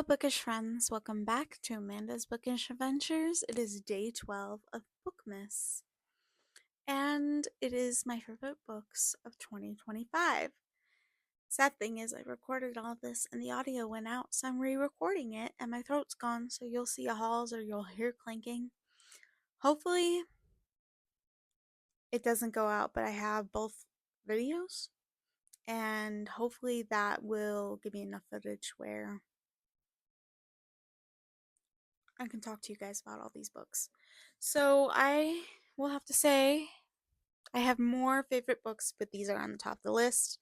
bookish friends. Welcome back to Amanda's Bookish Adventures. It is day 12 of Bookmas, and it is my favorite books of 2025. Sad thing is, I recorded all this and the audio went out, so I'm re recording it, and my throat's gone, so you'll see a halls or you'll hear clanking. Hopefully, it doesn't go out, but I have both videos, and hopefully, that will give me enough footage where I can talk to you guys about all these books. So I will have to say I have more favorite books, but these are on the top of the list.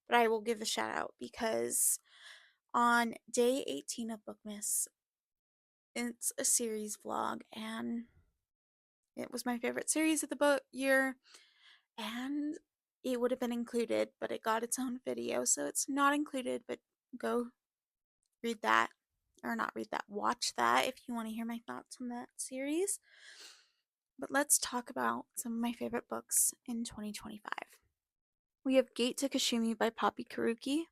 But I will give a shout out because on day 18 of Bookmas, it's a series vlog, and it was my favorite series of the book year, and it would have been included, but it got its own video, so it's not included. But go read that, or not read that, watch that if you want to hear my thoughts on that series. But let's talk about some of my favorite books in 2025. We have Gate to Kashimi by Poppy Karuki.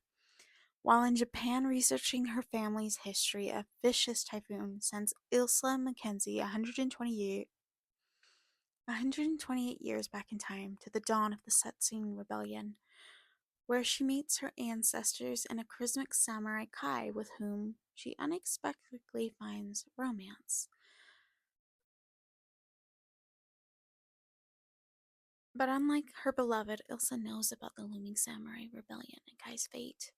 While in Japan researching her family's history, a vicious typhoon sends Ilsa Mackenzie 128 years back in time to the dawn of the Setsun Rebellion, where she meets her ancestors and a charismatic samurai Kai with whom she unexpectedly finds romance. But unlike her beloved, Ilsa knows about the looming samurai rebellion and Kai's fate.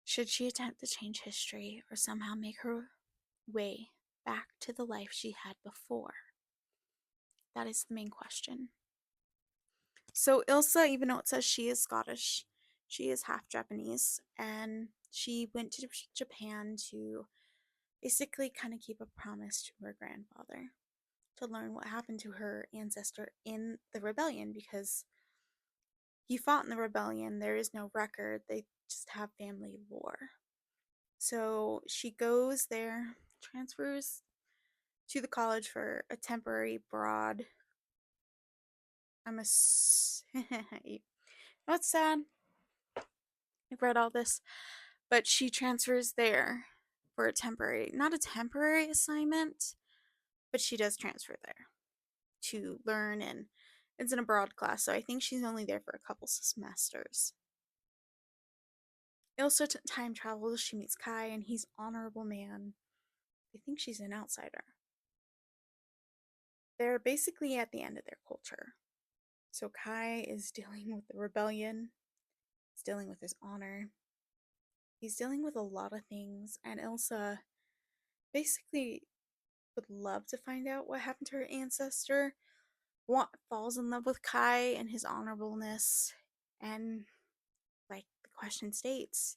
Should she attempt to change history or somehow make her way back to the life she had before? That is the main question. So Ilsa, even though it says she is Scottish, she is half Japanese, and she went to Japan to basically kind of keep a promise to her grandfather to learn what happened to her ancestor in the rebellion, because he fought in the rebellion. There is no record, they just have family lore. So she goes there, transfers to the college for a temporary broad. That's sad. I've read all this, but she transfers there for a temporary, not a temporary assignment, but she does transfer there to learn, and it's an abroad class, so I think she's only there for a couple semesters. Also, time travels. She meets Kai, and he's honorable man. I think she's an outsider. They're basically at the end of their culture. So Kai is dealing with the rebellion. He's dealing with his honor. He's dealing with a lot of things, and Ilsa basically would love to find out what happened to her ancestor. Falls in love with Kai and his honorableness, and like the question states,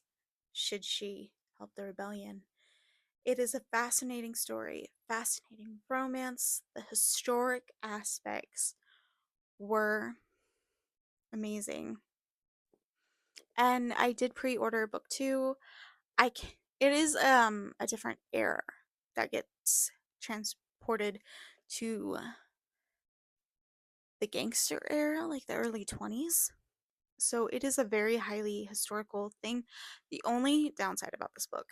should she help the rebellion? It is a fascinating story, fascinating romance. The historic aspects were amazing. And I did pre-order book 2. It is a different era that gets transported to the gangster era, like the early 20s. So it is a very highly historical thing. The only downside about this book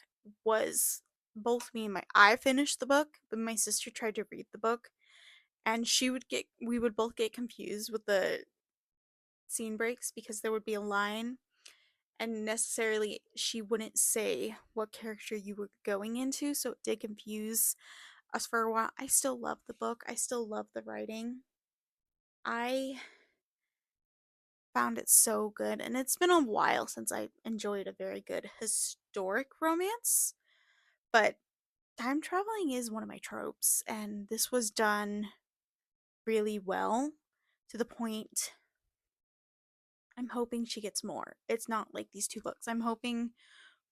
was both me and I finished the book, but my sister tried to read the book, and we would both get confused with the scene breaks, because there would be a line and necessarily she wouldn't say what character you were going into, so it did confuse us for a while. I still love the book. I still love the writing. I found it so good, and it's been a while since I enjoyed a very good historic romance, but time traveling is one of my tropes, and this was done really well, to the point I'm hoping she gets more. It's not like these two books. I'm hoping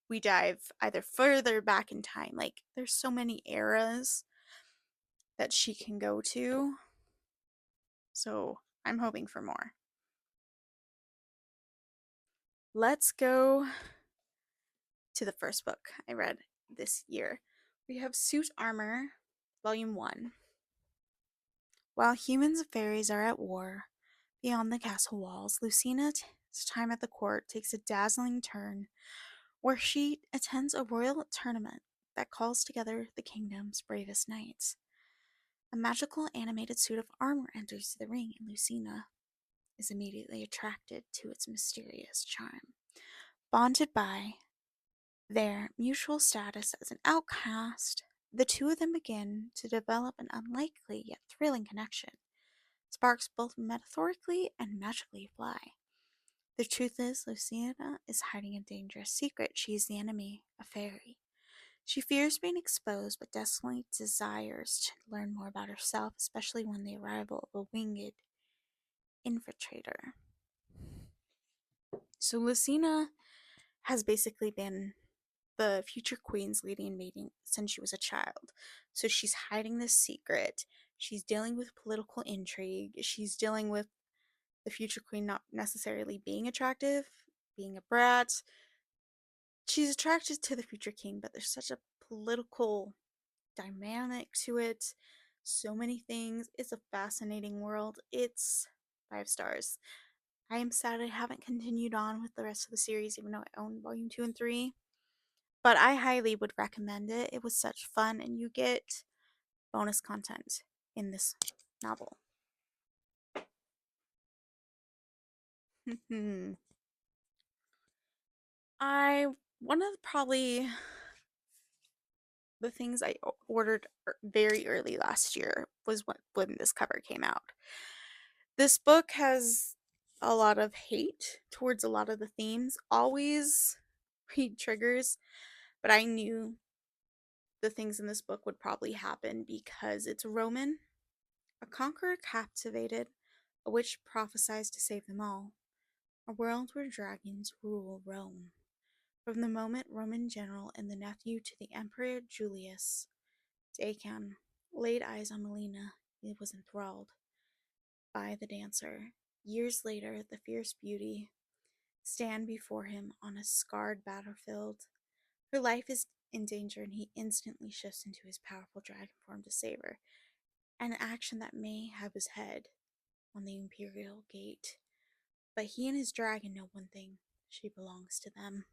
we dive either further back in time. Like, there's so many eras that she can go to. So I'm hoping for more. Let's go to the first book I read this year. We have Suit Armor, Volume 1. While humans and fairies are at war beyond the castle walls, Lucina's time at the court takes a dazzling turn where she attends a royal tournament that calls together the kingdom's bravest knights. A magical animated suit of armor enters the ring, and Lucina is immediately attracted to its mysterious charm. Bonded by their mutual status as an outcast, the two of them begin to develop an unlikely yet thrilling connection. Sparks both metaphorically and magically fly. The truth is, Lucina is hiding a dangerous secret. She is the enemy, a fairy. She fears being exposed, but desperately desires to learn more about herself, especially when the arrival of a winged infiltrator. So Lucina has basically been the future queen's leading maiden since she was a child. So she's hiding this secret. She's dealing with political intrigue. She's dealing with the future queen not necessarily being attractive, being a brat. She's attracted to the future king, but there's such a political dynamic to it. So many things. It's a fascinating world. It's 5 stars. I am sad I haven't continued on with the rest of the series, even though I own volume 2 and 3. But I highly would recommend it. It was such fun, and you get bonus content in this novel. I one of probably the things I ordered very early last year was when this cover came out. This book has a lot of hate towards a lot of the themes. Always read triggers, but I knew the things in this book would probably happen because it's Roman. A conqueror captivated, a witch prophesies to save them all. A world where dragons rule Rome. From the moment Roman general and the nephew to the Emperor Julius, Dacan laid eyes on Melina, he was enthralled by the dancer. Years later, the fierce beauty stand before him on a scarred battlefield. Her life is in danger, and he instantly shifts into his powerful dragon form to save her. An action that may have his head on the Imperial Gate. But he and his dragon know one thing: she belongs to them.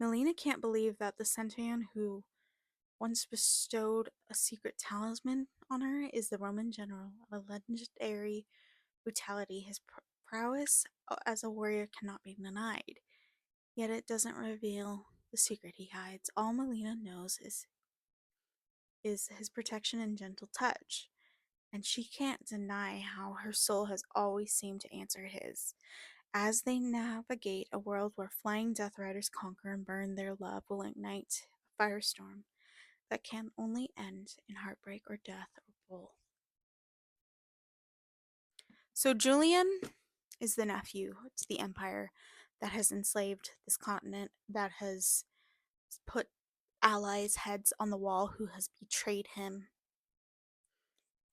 Melina can't believe that the Centaur who once bestowed a secret talisman on her is the Roman general of a legendary brutality. His prowess as a warrior cannot be denied, yet it doesn't reveal the secret he hides. All Melina knows is his protection and gentle touch, and she can't deny how her soul has always seemed to answer his. As they navigate a world where flying Death Riders conquer and burn, their love will ignite a firestorm that can only end in heartbreak or death or both. So Julian is the nephew to the Empire that has enslaved this continent, that has put allies' heads on the wall, who has betrayed him.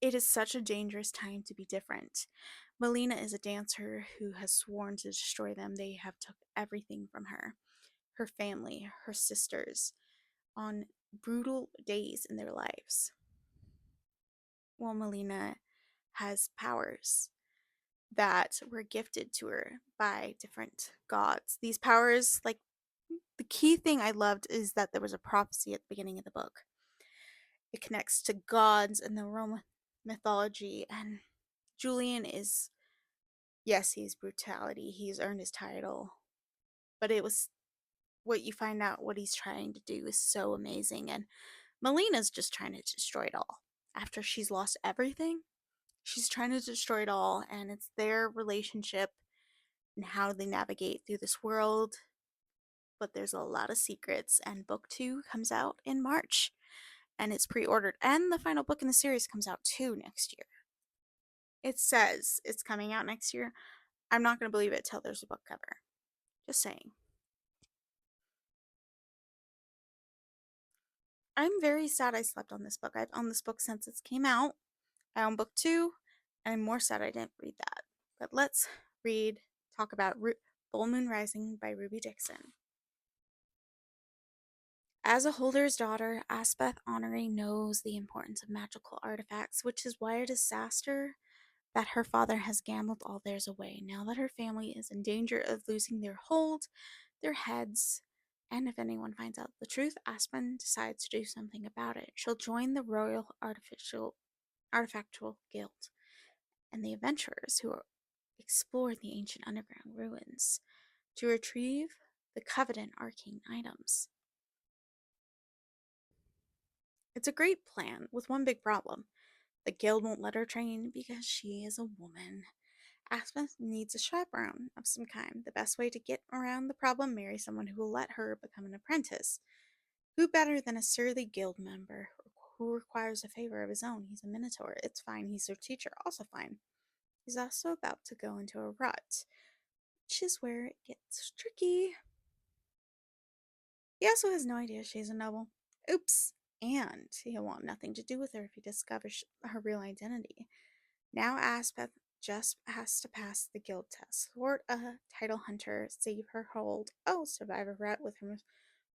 It is such a dangerous time to be different. Melina is a dancer who has sworn to destroy them. They have took everything from her, her family, her sisters, on brutal days in their lives. While Melina has powers that were gifted to her by different gods. These powers, like, the key thing I loved is that there was a prophecy at the beginning of the book. It connects to gods and the Roman mythology, and Julian is, yes, he's brutality, he's earned his title, but it was what you find out what he's trying to do is so amazing. And Melina's just trying to destroy it all. After she's lost everything, she's trying to destroy it all, and it's their relationship and how they navigate through this world. But there's a lot of secrets, and book 2 comes out in March, and it's pre-ordered, and the final book in the series comes out too next year. It says it's coming out next year. I'm not going to believe it till there's a book cover. Just saying. I'm very sad I slept on this book. I've owned this book since it came out. I own book 2, and I'm more sad I didn't read that. But let's talk about Full Moon Rising by Ruby Dixon. As a holder's daughter, Aspeth Honoré knows the importance of magical artifacts, which is why a disaster that her father has gambled all theirs away. Now that her family is in danger of losing their hold, their heads, and if anyone finds out the truth, Aspen decides to do something about it. She'll join the Royal Artifactual Guild and the adventurers who explore the ancient underground ruins to retrieve the coveted arcane items. It's a great plan with one big problem. The guild won't let her train because she is a woman. Aspen needs a chaperone of some kind. The best way to get around the problem, marry someone who will let her become an apprentice. Who better than a surly guild member who requires a favor of his own? He's a minotaur. It's fine. He's their teacher. Also fine. He's also about to go into a rut, which is where it gets tricky. He also has no idea she's a noble. Oops. And he'll want nothing to do with her if he discovers her real identity. Now Aspeth just has to pass the guild test, thwart a title hunter, save her hold, survive a rut with her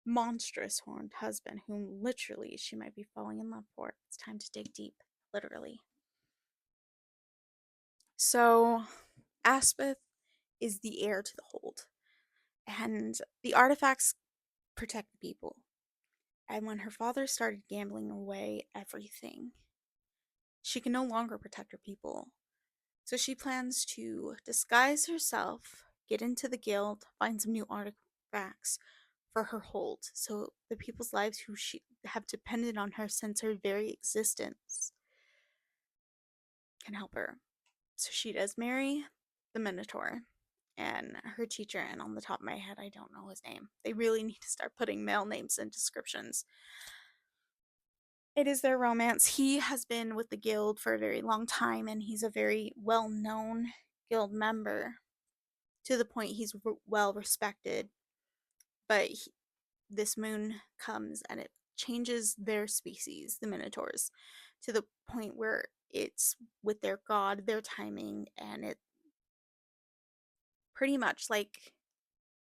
monstrous horned husband, whom literally she might be falling in love for. It's time to dig deep, literally. So, Aspeth is the heir to the hold, and the artifacts protect the people. And when her father started gambling away everything, she can no longer protect her people. So she plans to disguise herself, get into the guild, find some new artifacts for her hold, so the people's lives who she have depended on her since her very existence can help her. So she does marry the Minotaur and her teacher, and on the top of my head, I don't know his name. They really need to start putting male names in descriptions. It is their romance. He has been with the guild for a very long time, and he's a very well-known guild member to the point he's well respected. But this moon comes and it changes their species, the Minotaurs, to the point where it's with their god, their timing, and it pretty much like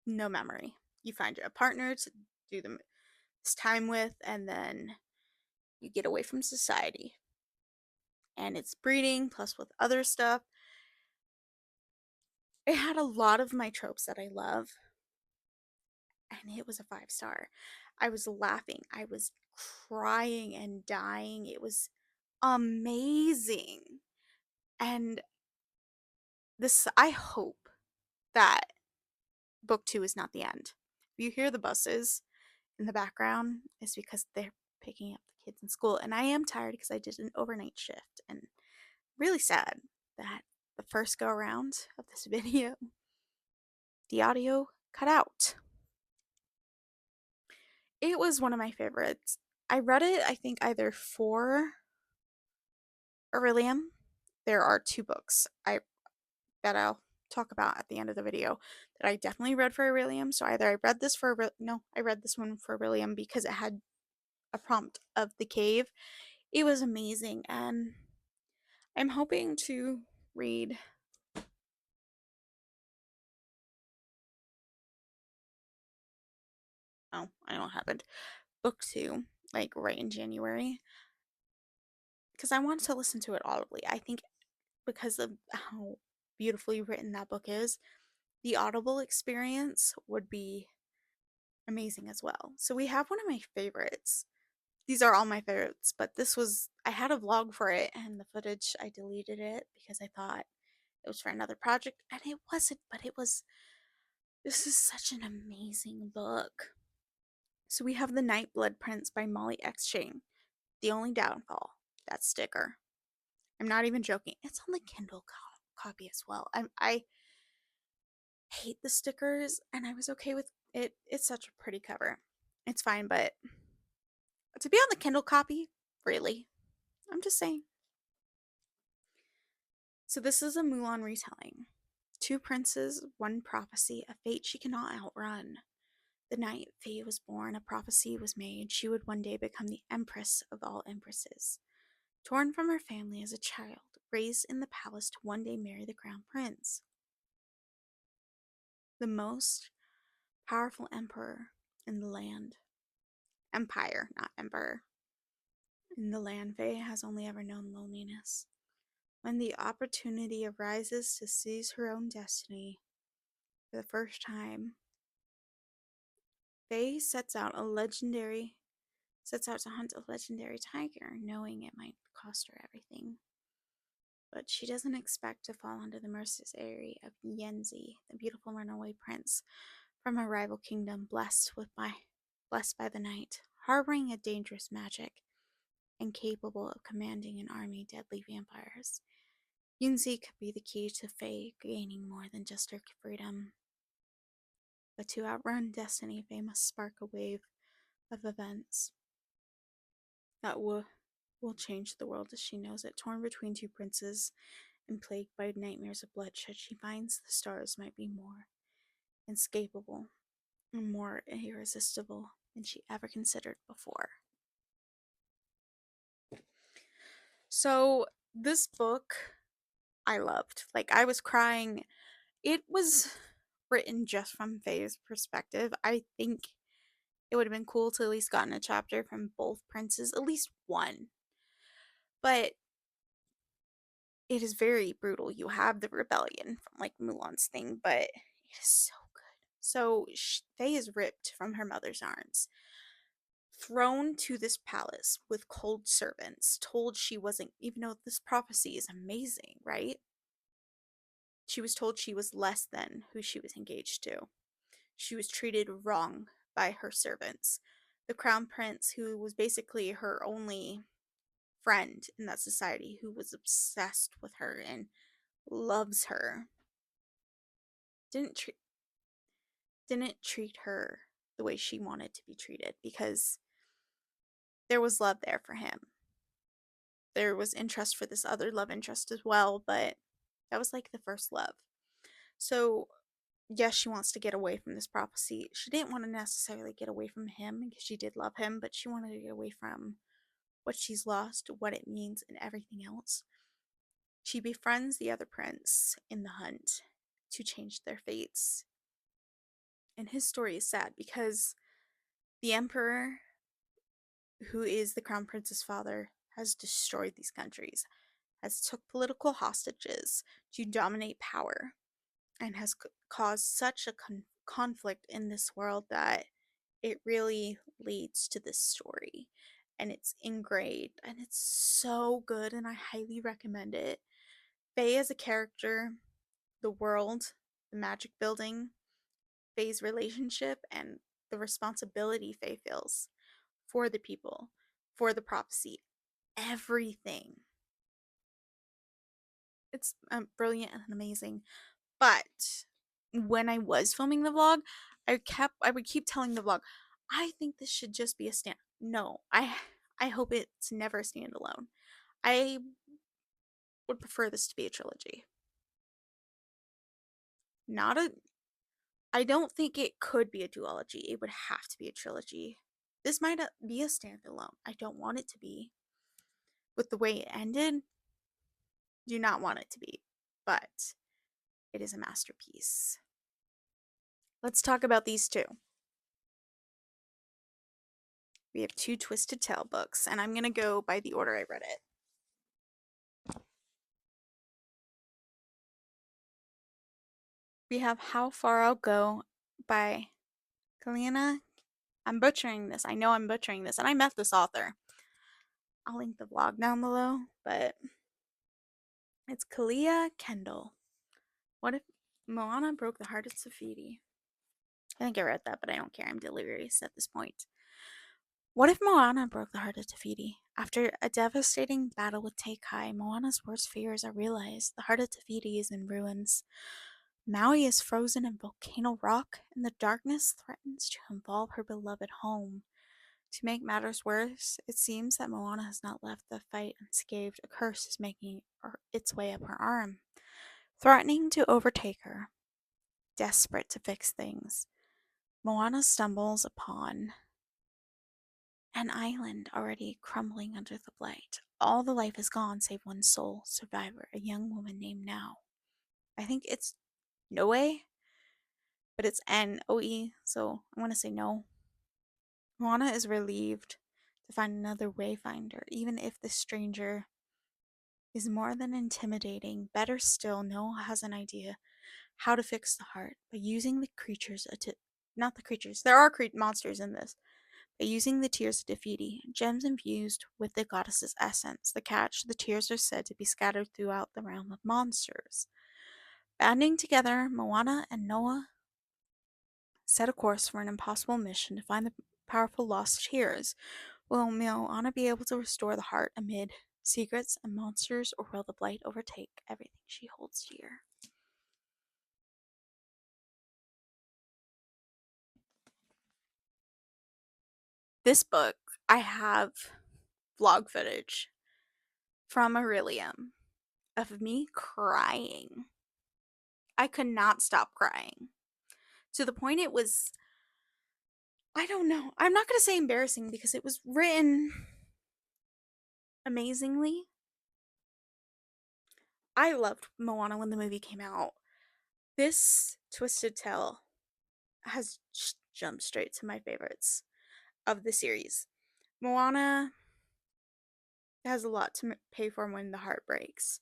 no memory. You find a partner to do this time with, and then you get away from society. And it's breeding plus with other stuff. It had a lot of my tropes that I love, and it was a 5-star. I was laughing, I was crying and dying. It was amazing. And this, I hope that book 2 is not the end. If you hear the buses in the background, it's because they're picking up the kids in school. And I am tired because I did an overnight shift, and really sad that the first go around of this video, the audio cut out. It was one of my favorites. I read it, I think, either for Aurelium. There are 2 books that I'll talk about at the end of the video that I definitely read for Aurelium. So either I read this for I read this one for Aurelium because it had a prompt of the cave. It was amazing, and I'm hoping to read I know what happened. Book 2, like right in January, because I want to listen to it audibly. I think because of how beautifully written that book is, the audible experience would be amazing as well. So we have one of my favorites. These are all my favorites, but this was, I had a vlog for it, and the footage, I deleted it because I thought it was for another project, and it wasn't, but it was, this is such an amazing book. So we have The Night Blood Prince by Molly X. Shane. The only downfall, that sticker. I'm not even joking. It's on the Kindle copy as well. I hate the stickers, and I was okay with it. It's such a pretty cover. It's fine, but to be on the Kindle copy, really? I'm just saying. So this is a Mulan retelling. 2 princes, 1 prophecy, a fate she cannot outrun. The night Faye was born, a prophecy was made. She would one day become the empress of all empresses. Torn from her family as a child, raised in the palace to one day marry the crown prince. The most powerful emperor in the land. Empire, not emperor. In the land, Faye has only ever known loneliness. When the opportunity arises to seize her own destiny for the first time, Faye sets out to hunt a legendary tiger, knowing it might cost her everything. But she doesn't expect to fall under the mercenary of Yenzi, the beautiful runaway prince from a rival kingdom blessed by the night, harboring a dangerous magic and capable of commanding an army of deadly vampires. Yunzi could be the key to Faye gaining more than just her freedom. But to outrun destiny, Faye must spark a wave of events that will change the world as she knows it. Torn between two princes and plagued by nightmares of bloodshed, she finds the stars might be more inescapable and more irresistible than she ever considered before. So, this book I loved. Like, I was crying. It was written just from Faye's perspective. I think it would have been cool to at least gotten a chapter from both princes, at least one. But it is very brutal. You have the rebellion from like Mulan's thing, but it is so good. So Faye is ripped from her mother's arms, thrown to this palace with cold servants, told she wasn't, even though this prophecy is amazing, right? She was told she was less than who she was engaged to. She was treated wrong by her servants. The crown prince, who was basically her only friend in that society, who was obsessed with her and loves her, didn't treat her the way she wanted to be treated, because there was love there for him. There was interest for this other love interest as well, but that was like the first love. So yes, she wants to get away from this prophecy. She didn't want to necessarily get away from him because she did love him, but she wanted to get away from what she's lost, what it means, and everything else. She befriends the other prince in the hunt to change their fates. And his story is sad because the emperor, who is the crown prince's father, has destroyed these countries, has took political hostages to dominate power, and has caused such a conflict in this world that it really leads to this story. And it's engraved and it's so good, and I highly recommend it. Faye as a character, the world, the magic building, Faye's relationship, and the responsibility Faye feels for the people, for the prophecy, everything. It's brilliant and amazing. But when I was filming the vlog, I would keep telling the vlog, I think this should just be a stand. No, I hope it's never a standalone. I would prefer this to be a trilogy. Not a I don't think it could be a duology. It would have to be a trilogy. This might be a standalone. I don't want it to be. With the way it ended, do not want it to be. But it is a masterpiece. Let's talk about these two. We have two Twisted Tale books, and I'm going to go by the order I read it. We have How Far I'll Go by Kalina. I'm butchering this. I know I'm butchering this, and I met this author. I'll link the vlog down below, but it's Kalia Kendall. What if Moana broke the heart of Safidi? I think I read that, but I don't care. I'm delirious at this point. What if Moana broke the heart of Tafiti? After a devastating battle with Teikai, Moana's worst fears are realized. The heart of Tafiti is in ruins. Maui is frozen in volcano rock, and the darkness threatens to involve her beloved home. To make matters worse, it seems that Moana has not left the fight unscathed. A curse is making its way up her arm, threatening to overtake her. Desperate to fix things, Moana stumbles upon an island already crumbling under the blight. All the life is gone save one sole survivor, a young woman named Now. I think it's Noe, but it's Noe, so I'm going to say no. Moana is relieved to find another wayfinder, even if the stranger is more than intimidating. Better still, Noah has an idea how to fix the heart by using the creatures, not the creatures, there are monsters in this, by using the tears of Defeaty, gems infused with the goddess's essence. The catch, the tears are said to be scattered throughout the realm of monsters. Banding together, Moana and Noah set a course for an impossible mission to find the powerful lost tears. Will Moana be able to restore the heart amid secrets and monsters, or will the blight overtake everything she holds dear? This book, I have vlog footage from Aurelium of me crying. I could not stop crying. To the point it was, I don't know. I'm not going to say embarrassing because it was written amazingly. I loved Moana when the movie came out. This Twisted Tale has jumped straight to my favorites of the series. Moana has a lot to pay for when the heart breaks.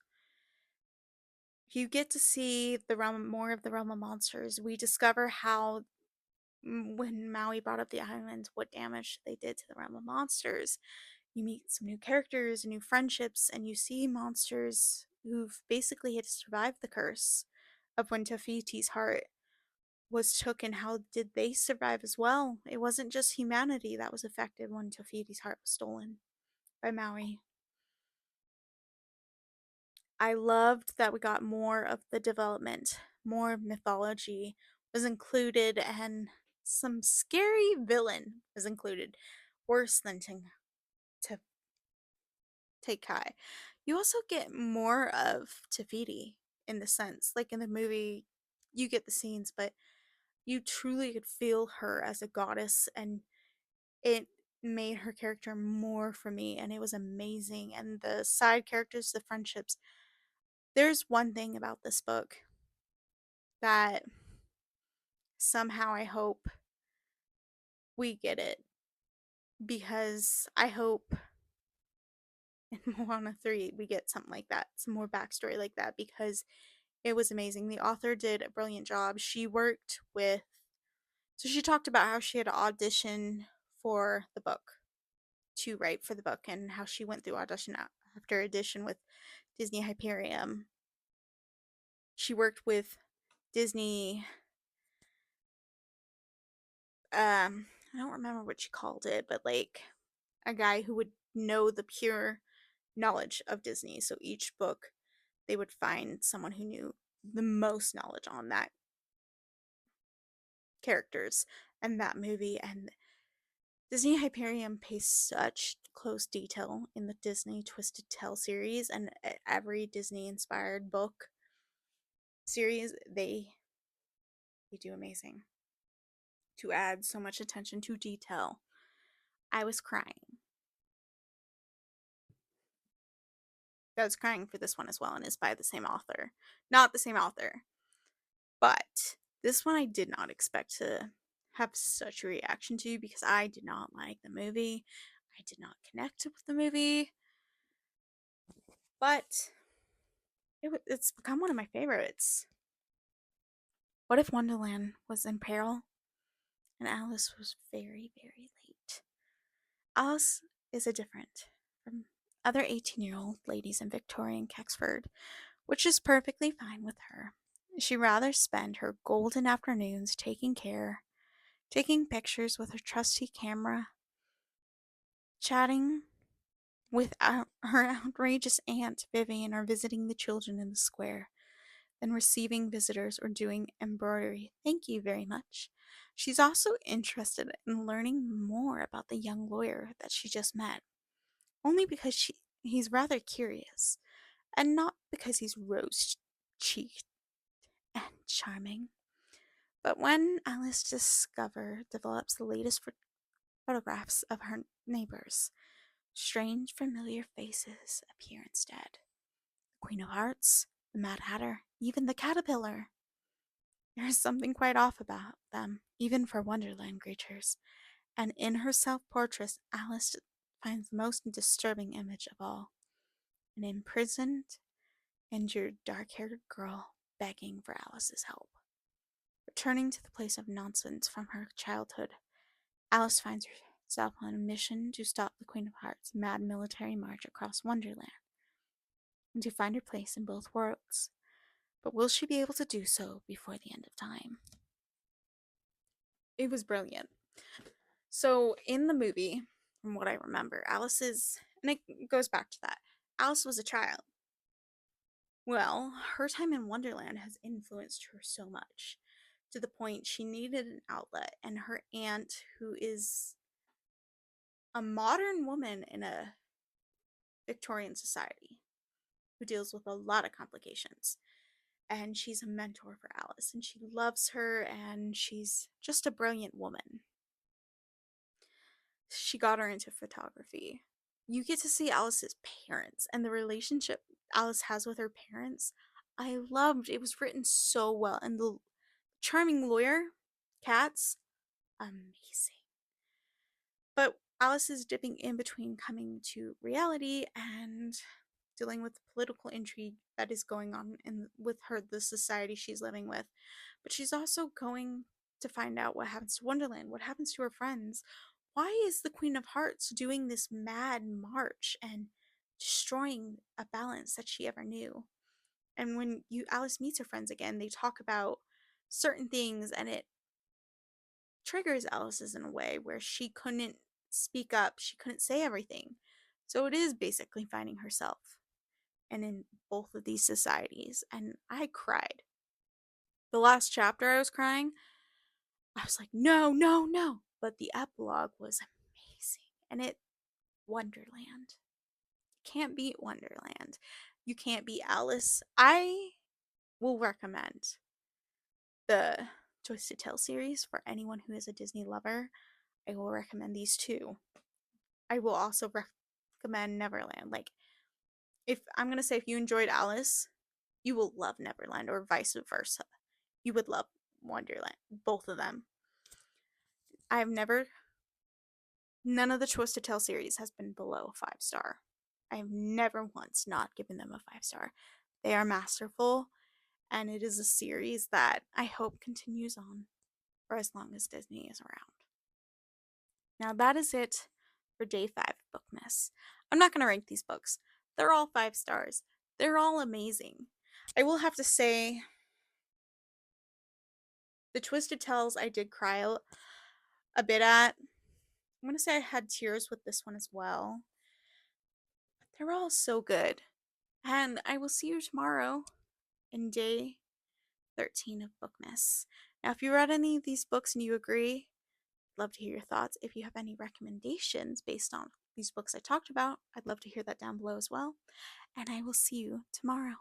You get to see the realm, more of the realm of monsters. We discover how, when Maui brought up the island, what damage they did to the realm of monsters. You meet some new characters, new friendships, and you see monsters who've basically had to survive the curse of when Tafiti's heart was took, and how did they survive as well? It wasn't just humanity that was affected when Tafiti's heart was stolen by Maui. I loved that we got more of the development, more mythology was included, and some scary villain was included, worse than to take Kai. You also get more of Tafiti in the sense, like in the movie, you get the scenes, but you truly could feel her as a goddess, and it made her character more for me, and it was amazing. And the side characters, the friendships. There's one thing about this book that somehow I hope we get it, because I hope in Moana 3 we get something like that, some more backstory like that, because it was amazing. The author did a brilliant job. She worked with, so she talked about how she had to audition for the book, to write for the book, and how she went through audition after audition with Disney Hyperion. She worked with Disney, I don't remember what she called it, but like a guy who would know the pure knowledge of Disney. So each book they would find someone who knew the most knowledge on that characters and that movie. And Disney Hyperion pays such close detail in the Disney Twisted Tale series, and every Disney inspired book series, they do amazing to add so much attention to detail. I was crying. I was crying for this one as well, and it's by the same author. Not the same author, but this one I did not expect to have such a reaction to, because I did not like the movie. I did not connect with the movie, but it's become one of my favorites. What if Wonderland was in peril and Alice was very, very late? Alice is a different from other 18-year-old ladies in Victorian Kexford, which is perfectly fine with her. She'd rather spend her golden afternoons taking pictures with her trusty camera, chatting with her outrageous aunt Vivian, or visiting the children in the square, than receiving visitors or doing embroidery. Thank you very much. She's also interested in learning more about the young lawyer that she just met, only because he's rather curious, and not because he's rose cheeked and charming. But when Alice develops the latest photographs of her neighbors, strange familiar faces appear instead. The Queen of Hearts, the Mad Hatter, even the Caterpillar. There is something quite off about them, even for Wonderland creatures. And in her self portrait, Alice finds the most disturbing image of all, an imprisoned, injured, dark haired girl begging for Alice's help. Returning to the place of nonsense from her childhood, Alice finds herself on a mission to stop the Queen of Hearts' mad military march across Wonderland and to find her place in both worlds. But will she be able to do so before the end of time? It was brilliant. So, in the movie, from what I remember, and it goes back to that, Alice was a child. Well, her time in Wonderland has influenced her so much to the point she needed an outlet, and her aunt, who is a modern woman in a Victorian society who deals with a lot of complications, and she's a mentor for Alice, and she loves her, and she's just a brilliant woman. She got her into photography. You get to see Alice's parents and the relationship Alice has with her parents. I loved it. Was written so well, and the charming lawyer, Katz, amazing. But Alice is dipping in between coming to reality and dealing with the political intrigue that is going on with her, the society she's living with. But she's also going to find out what happens to Wonderland, what happens to her friends. Why is the Queen of Hearts doing this mad march and destroying a balance that she ever knew? And when Alice meets her friends again, they talk about certain things, and it triggers Alice's in a way where she couldn't speak up, she couldn't say everything. So it is basically finding herself, and in both of these societies. And I cried. The last chapter I was crying. I was like, no, no, no. But the epilogue was amazing. And Wonderland. Can't beat Wonderland. You can't beat Alice. I will recommend the Twisted Tale series for anyone who is a Disney lover. I will recommend these two. I will also recommend Neverland. Like, if I'm going to say if you enjoyed Alice, you will love Neverland, or vice versa. You would love Wonderland. Both of them. None of the Twisted Tale series has been below 5-star. I have never once not given them a 5-star. They are masterful, and it is a series that I hope continues on for as long as Disney is around. Now that is it for day 5 of Bookmas. I'm not going to rank these books. They're all 5 stars. They're all amazing. I will have to say, the Twisted Tales I did cry a bit at. I'm going to say I had tears with this one as well. But they're all so good. And I will see you tomorrow in day 13 of Bookmas. Now, if you read any of these books and you agree, I'd love to hear your thoughts. If you have any recommendations based on these books I talked about, I'd love to hear that down below as well. And I will see you tomorrow.